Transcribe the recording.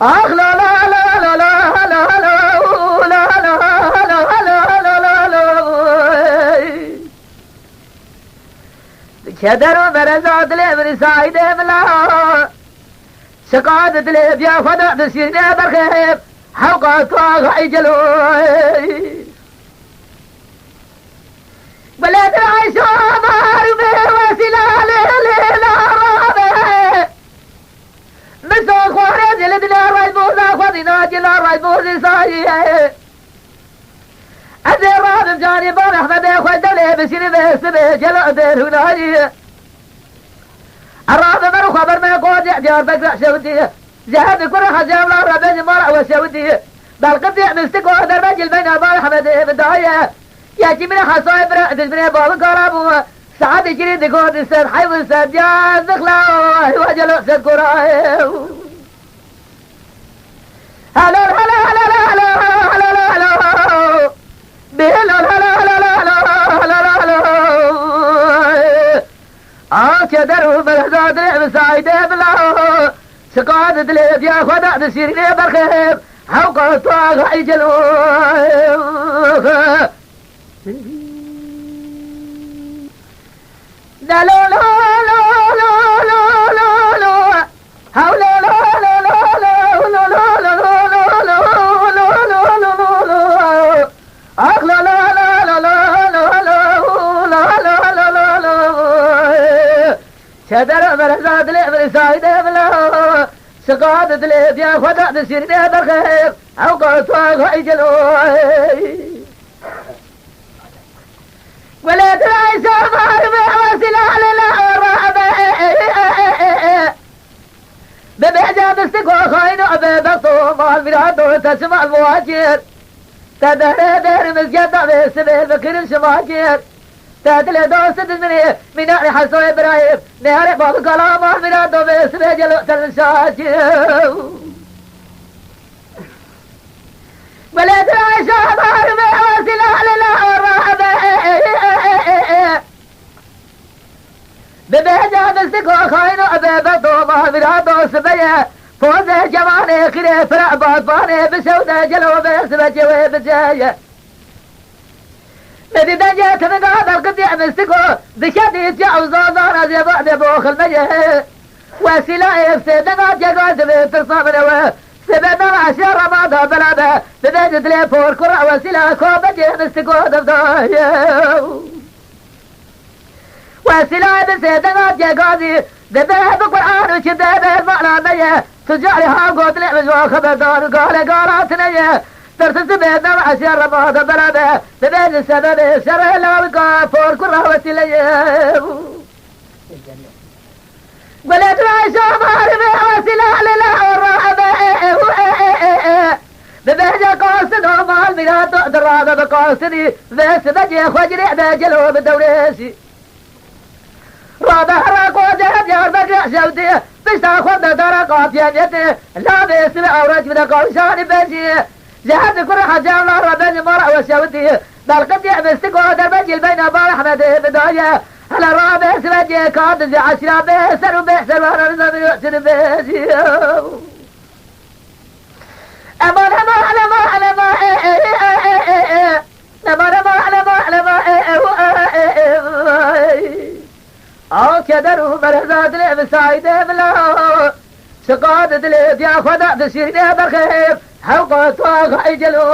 آخ لا لا لا لا لا لا لا لا لا لا لا كدر برزاد لي من سايد بلا شقادت لي بيا خدا تسيرني برخيب حوقات واغ عجلو بلاد العيش ومار وسلا ليلا رابع مسو خواري جلدنا رايبوزا خدنا جلا رايبوزي سايه أدي رابع جاني بان أحمد أخوة دولي بسيني بسبه جلا دير هناجي الرابع مرو خبر ما قود يعجار بقرأ شودي زهد كره خجام لا ربي مرع وشودي بالقطع مستقو دربج البين بان أحمد بداية يأتي من خصائب رأس من بالقرابو سعد جري دقود السر حيو السر جاز دخلاوه وجلو سد قرائه هلا هلا هلا هلا هلا هلا بهلا هلا هلا هلا هلا كدروا بالهزاد مساعد بلا سقاد دليل يا خدا تسيرني برخيب حوقة طاغ عجلو لا لا لا لا لا لا لا لا حول لا لا لا لا لا لا لا لا أخ لا لا لا لا لا لا لا لا لا لا شدر برزاد لي برسايد بلا سقاد دليل يا خدا تسيرني برخيب حوقة طاغ عجلو ولد رئيس مارمي وسلا للأرابة ببعجة بستقو خاينو ببقطو مال مرادو تسمع المواجر تدهر دهر مسجد بسبيل بكر الشماجر تدل دوست المني من أهل حسو إبراهيم نهر بالقلام مال مرادو بسبيل جلوت المشاجر ولد رئيس مارمي وسلا للأرابة ببهجة بستقو خاينو ببطو ما مرادو سبيا فوزه جماني خيري فرع باطباني بسودة جلو بسبجي وبجاية بدي دجيت من هذا القطيع مستقو بشدي جاو زوزانا زي بعد بوخ المجه وسلاي بسيدنا جاقات بتصابنا سبنا عشر ماضى بلابه ببهجة لي فور كرة وسلا كوبجي مستقو دفدايا وسلاي بسيدنا جاقاتي ذبه بقرآن وشده المعنى نيه تجعلي هاقود لعبز وخبردار قال قالات نيه ترتس بيدنا عشر ماضى بلابه ببين السبب شره لو القافور كره وسليه قلت رأيشو مارمي وسلا لله الرحبة ببهجة قاصد ومال ميلاد درادة بقاصدي بس بجي خجري بجلو بدوريسي رابح وجهت يا بقرع شودي بس تاخذ درقات يدي لا بيسمع أورج من قوشان بجي جهد كل حجام لا ربني مرع وشودي بالقطيع بستقو دربجي البين بار أحمد بداية على رابع سبجي كاد زي عشرة بيسر وبيسر وانا نظام يؤسر بيسي أمان أمان أمان أمان أمان أمان كدروا برزاد لي مسايد بلا شقاد دليل يا خدا تسيرني برخيب حوقة طاغ عجلو